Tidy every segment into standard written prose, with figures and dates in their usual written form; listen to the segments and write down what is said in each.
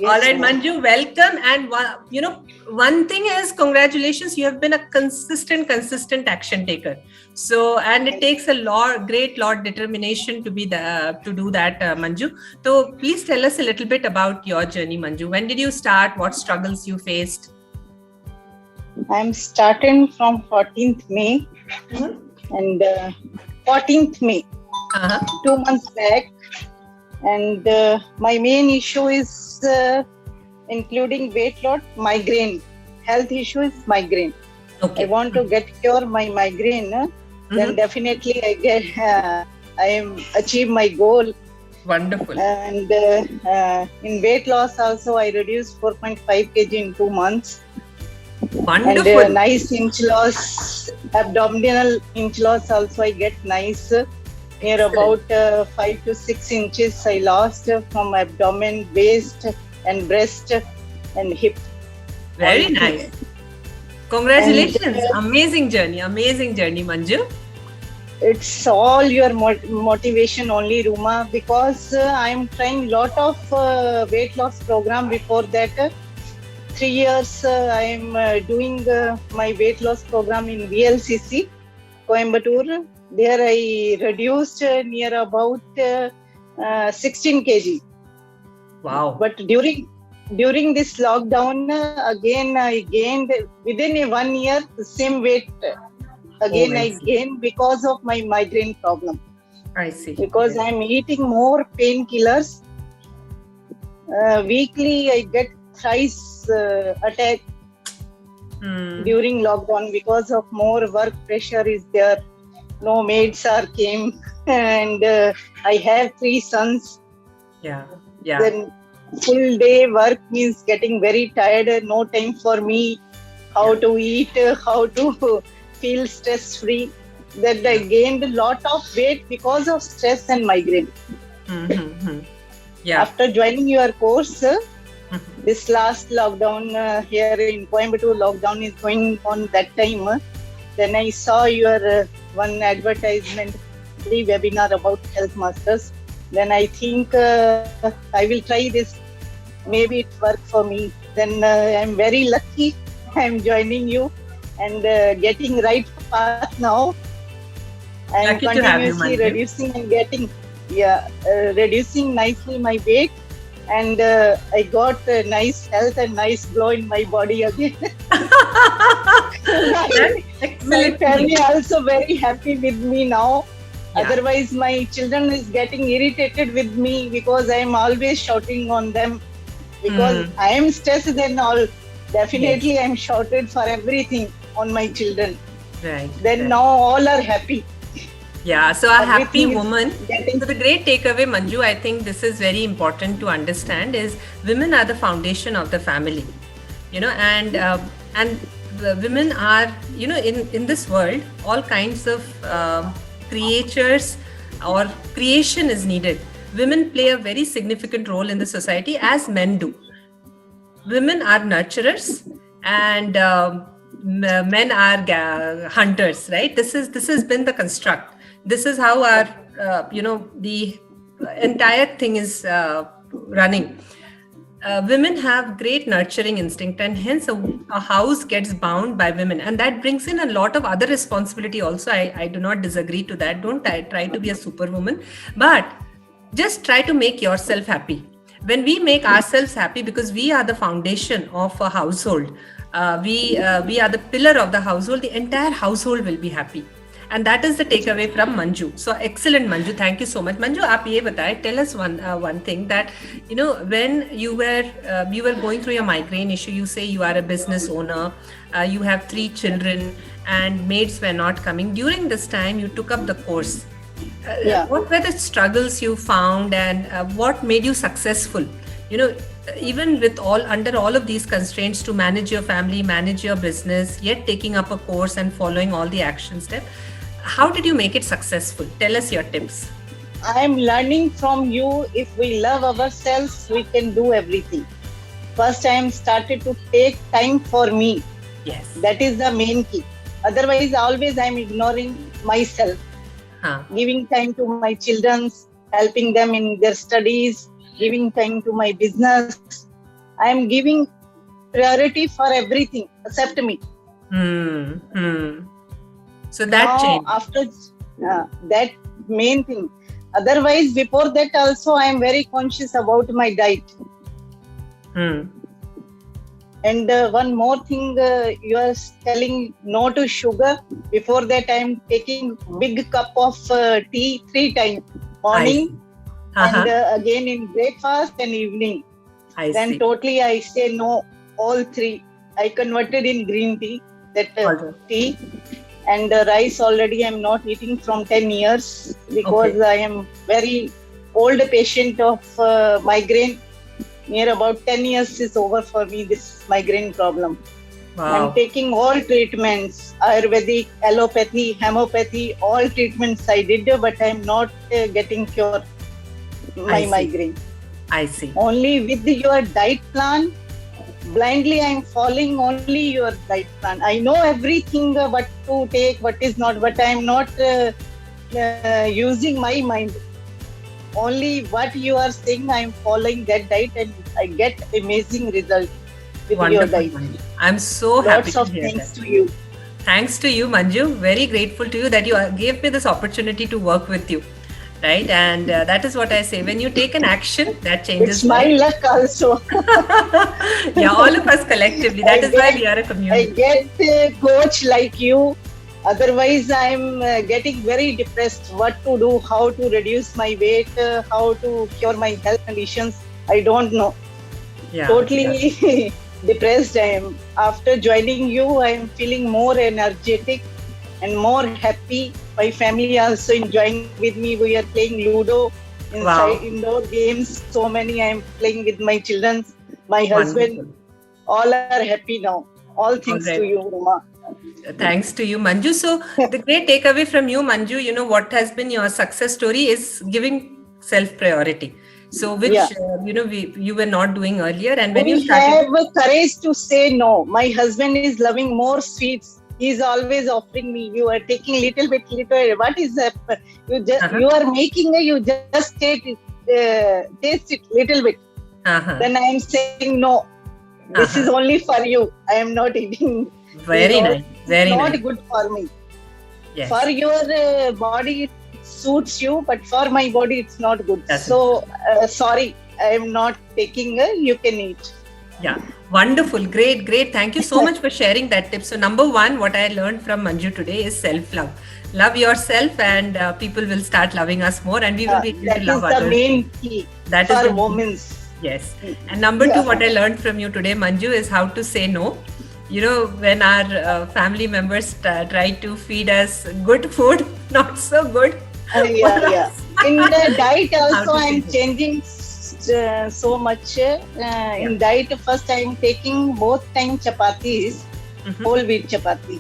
All right, ma'am. Manju, welcome. And one thing is, congratulations, you have been a consistent action taker. So, and it takes a great lot determination to do that, Manju. So, please tell us a little bit about your journey, Manju. When did you start? What struggles you faced? I'm starting from 14th May and 14th May, 2 months back. And my main issue is including weight loss, migraine. Health issue is migraine. Okay. I want to get cure my migraine. Then definitely I achieve my goal. Wonderful. And in weight loss also, I reduced 4.5 kg in 2 months. Wonderful. And nice inch loss, abdominal inch loss also I get nice. Near about 5 to 6 inches I lost from abdomen, waist and breast and hip. Very nice. Congratulations. Amazing journey, Manju. It's all your motivation only, Ruma, because I'm trying lot of weight loss program before that. 3 years I'm doing my weight loss program in VLCC, Coimbatore. There I reduced near about 16 kg. Wow. But during this lockdown, again I gained within 1 year the same weight. Again I gained because of my migraine problem. I see. Because I'm eating more painkillers. Weekly I get thrice attack during lockdown because of more work pressure is there. No maids came and I have 3 sons. Yeah. Then full day work means getting very tired. No time for me. How to eat, how to feel stress free. That I gained a lot of weight because of stress and migraine. Yeah. After joining your course, this last lockdown here in Coimbatore, lockdown is going on that time. Then I saw your one advertisement, free webinar about Health Masters. Then I think I will try this. Maybe it worked for me. Then I'm very lucky. I'm joining you and getting right path now. I'm continuously reducing and getting, reducing nicely my weight. And I got nice health and nice glow in my body again. My family also very happy with me now. Otherwise, my children is getting irritated with me because I am always shouting on them. Because I am stressed and all. Definitely, I am shouted for everything on my children. Right. Then now all are happy. Yeah, so a happy woman. So the great takeaway, Manju, I think this is very important to understand is women are the foundation of the family, and the women are, in this world, all kinds of creatures or creation is needed. Women play a very significant role in the society as men do. Women are nurturers and men are hunters, right? This has been the construct. This is how our, the entire thing is running. Women have great nurturing instinct, and hence a house gets bound by women. And that brings in a lot of other responsibility also. I do not disagree to that. Don't try to be a superwoman, but just try to make yourself happy. When we make ourselves happy, because we are the foundation of a household, we are the pillar of the household, the entire household will be happy. And that is the takeaway from Manju. So excellent, Manju. Thank you so much. Manju, आप ये बताएं, tell us one thing that, when you were going through your migraine issue, you say you are a business owner, you have 3 children and maids were not coming. During this time, you took up the course. What were the struggles you found and what made you successful? Even with under all of these constraints to manage your family, manage your business, yet taking up a course and following all the action steps. How did you make it successful? Tell us your tips. I am learning from you. If we love ourselves, we can do everything. First, I am started to take time for me. Yes. That is the main key. Otherwise, always I am ignoring myself. Giving time to my children, helping them in their studies, giving time to my business. I am giving priority for everything except me. So that now, changed. After that main thing. Otherwise, before that also, I am very conscious about my diet. And one more thing, you are telling no to sugar. Before that, I am taking big cup of tea 3 times, morning and again in breakfast and evening. Then totally I say no, all 3. I converted in green tea, that tea. And rice already I am not eating from 10 years because I am very old patient of migraine. Near about 10 years is over for me, this migraine problem. I'm taking all treatments, Ayurvedic, allopathy, homeopathy, all treatments I did, but I'm not getting cure my migraine. I see. Only with your diet plan, blindly I'm following only your diet plan. I know everything, what to take, what is not, but I'm not using my mind. Only what you are saying, I'm following that diet and I get amazing result with your diet. I'm so happy to hear that. Lots of thanks to you. Thanks to you, Manju. Very grateful to you that you gave me this opportunity to work with you. Right, and that is what I say. When you take an action, that changes. It's my luck also. Yeah, all of us collectively. That is why we are a community. I get a coach like you. Otherwise, I'm getting very depressed. What to do? How to reduce my weight? How to cure my health conditions? I don't know. Yeah, totally depressed I am. After joining you, I am feeling more energetic and more happy. My family also enjoying with me. We are playing Ludo inside indoor games. So many I am playing with my children, my husband. All are happy now. All thanks to you, Uma. Thanks to you, Manju. So the great takeaway from you, Manju, you know, what has been your success story is giving self-priority. So which, you know, you were not doing earlier. And when you started... have courage to say no. My husband is loving more sweets. He's always offering me, you are taking little bit. What is that? You are making you just taste it little bit. Then I am saying no. This is only for you. I am not eating. Very nice. Very nice. Not good for me. Yes. For your body, it suits you, but for my body, it's not good. Sorry, I am not taking. You can eat. Yeah, wonderful. Great. Thank you so much for sharing that tip. So number 1, what I learned from Manju today is self-love. Love yourself and people will start loving us more and we will be able to love others. That is the main key for women. Yes. And number 2, what I learned from you today, Manju, is how to say no. You know, when our family members try to feed us good food, not so good. In the diet also, I'm changing so much. In diet, first I am taking both time chapatis, whole wheat chapati.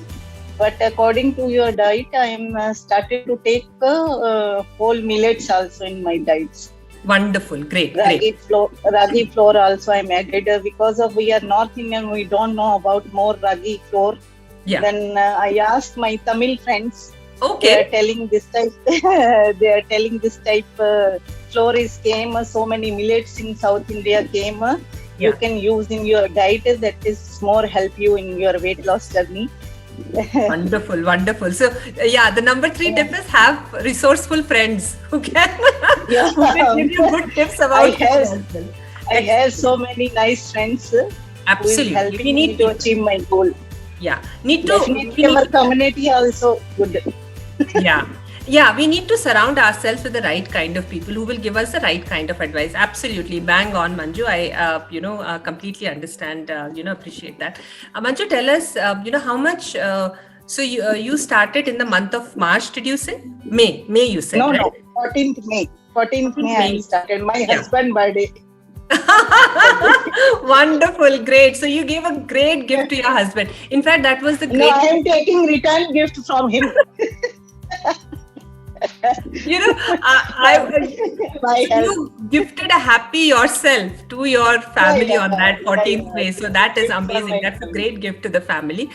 But according to your diet, I am started to take whole millets also in my diets. Wonderful, great. Ragi flour also I am added because of we are North Indian, we don't know about more ragi flour. Yeah. Then I asked my Tamil friends. Okay. They are telling this type. Flour is came. So many millets in South India came. You can use in your diet. That is more help you in your weight loss journey. Wonderful. So the number 3 tip is have resourceful friends who can, who can give you good tips about I have so many nice friends. Absolutely. Who will help me to achieve my goal. Yeah. Our community also good. Yeah, we need to surround ourselves with the right kind of people who will give us the right kind of advice. Absolutely. Bang on, Manju. I completely understand, appreciate that. Manju, tell us, how much, so you started in the month of March, did you say? May you said, No, right? No, 14th May. 14th May I started. My husband's birthday. Wonderful, great. So you gave a great gift to your husband. In fact, that was the great... No, I am taking return gift from him. You gifted a happy yourself to your family on that 14th May. So that is amazing. That's a great gift to the family.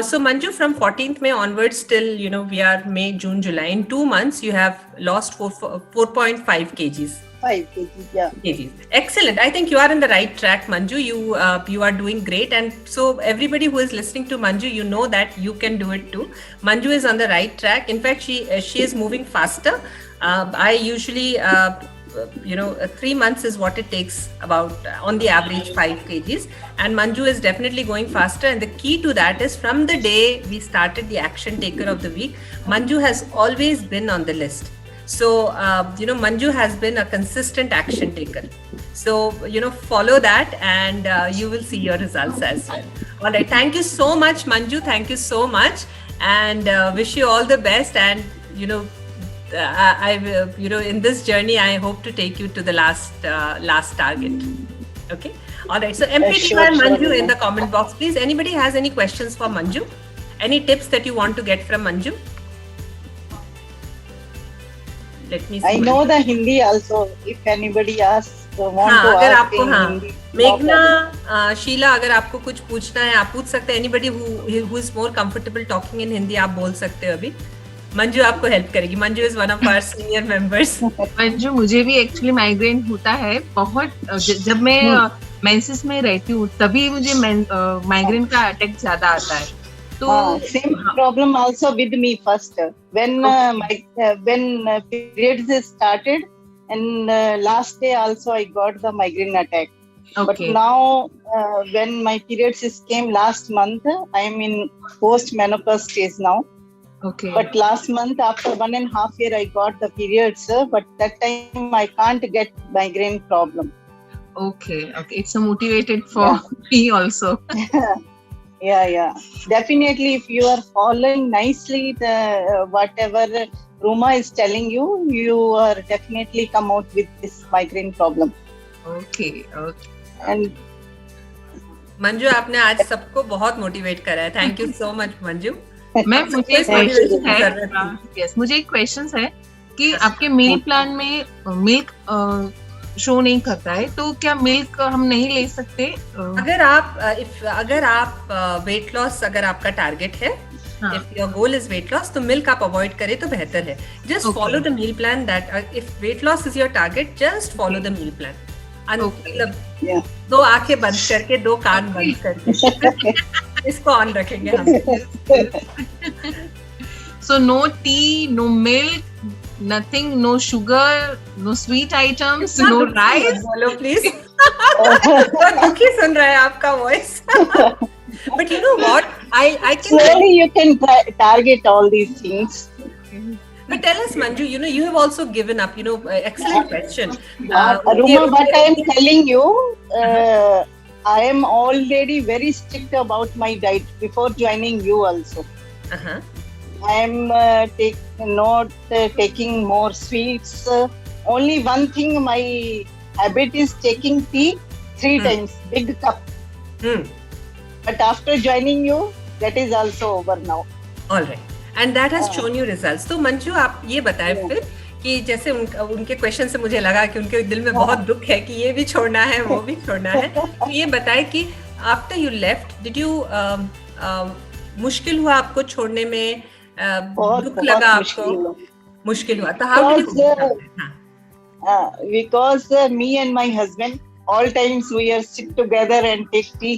So Manju, from 14th May onwards till, we are May, June, July. In 2 months, you have lost 4.5 kgs. 5 kg, yeah. kgs. Excellent. I think you are in the right track, Manju. You are doing great, and so everybody who is listening to Manju, you know that you can do it too. Manju is on the right track. In fact, she is moving faster. I usually 3 months is what it takes, about on the average 5 kgs, and Manju is definitely going faster. And the key to that is, from the day we started the Action Taker of the Week, Manju has always been on the list. So Manju has been a consistent action taker. So follow that, and you will see your results as well. All right, thank you so much, Manju. Thank you so much, and wish you all the best. And I in this journey, I hope to take you to the last target. Okay. All right. So MPT by Manju in the comment box, please. Anybody has any questions for Manju? Any tips that you want to get from Manju? Let me see. I know the Hindi also. If anybody asks, want to अगर ask आपको in Hindi. मेघना, शीला, अगर आपको कुछ पूछना है आप पूछ सकते हैं. Anybody who is more comfortable talking in Hindi, आप बोल सकते हो अभी. मंजू आपको हेल्प करेगी. Manju is one of our senior members. Manju, मुझे भी एक्चुअली माइग्रेन होता है बहुत. जब मैं मेंसेस में रहती हूँ तभी मुझे माइग्रेन का अटैक ज्यादा आता है. तो same problem also with me first when periods started, and last day also I got the migraine attack. But now when my periods came last month, I am in post menopause stage now. Okay. But last month, after 1.5 years, I got the periods, but that time I can't get migraine problem. Okay. It's motivated for me also. Yeah. Definitely, if you are following nicely the whatever Ruma is telling you, you are definitely come out with this migraine problem. Okay. And Manju, आपने आज सबको बहुत motivate करा है. Thank you so much Manju. Ma'am, मुझे एक question है कि आपके मील प्लान में मिल्क शो नहीं करता है, तो क्या मिल्क हम नहीं ले सकते? अगर आप वेट लॉस, अगर आपका टारगेट है, if your goal is weight loss, तो मिल्क आप अवॉइड करें तो बेहतर है. Just follow the meal plan. That if weight loss is your target, just follow the meal plan. मतलब 2 आंखें बंद करके, 2 कान बंद करके इसको ऑन रखेंगे हम. So no tea, no milk, nothing, no sugar, no sweet items, no rice. बोलो प्लीज. बहुत दुखी सुन रहा है आपका voice. But you know what? I can slowly you can target all these things. But tell us, Manju, you have also given up. Excellent question. Ruma, what I am telling you, I am already very strict about my diet before joining you also. I am not taking more sweets. Only one thing, my habit is taking tea 3 times, big cup. But after joining you, that is also over now. All right. And that has shown you results. तो मंजू, आप ये बताएं फिर कि जैसे उनके question से मुझे लगा कि उनके दिल में बहुत दुख है कि ये भी छोड़ना है, वो भी छोड़ना है. तो ये बताएं कि after you left, did you मुश्किल हुआ आपको छोड़ने में? दुख लगा आपको? मुश्किल हुआ तो how did you? Because me and my husband all times we are sit together and take tea,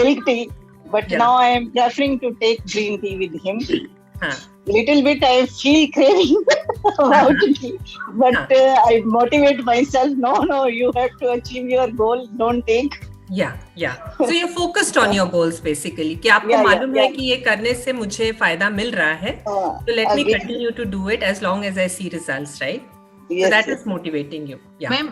milk tea. But now I am preferring to take green tea with him. Little bit I feel craving about tea, but I motivate myself. No, you have to achieve your goal. Don't take. Yeah. So you're focused on your goals basically. कि आपको मालूम है कि ये करने से मुझे फायदा मिल रहा है. So let me continue to do it as long as I see results, right? So that is motivating you. Ma'am,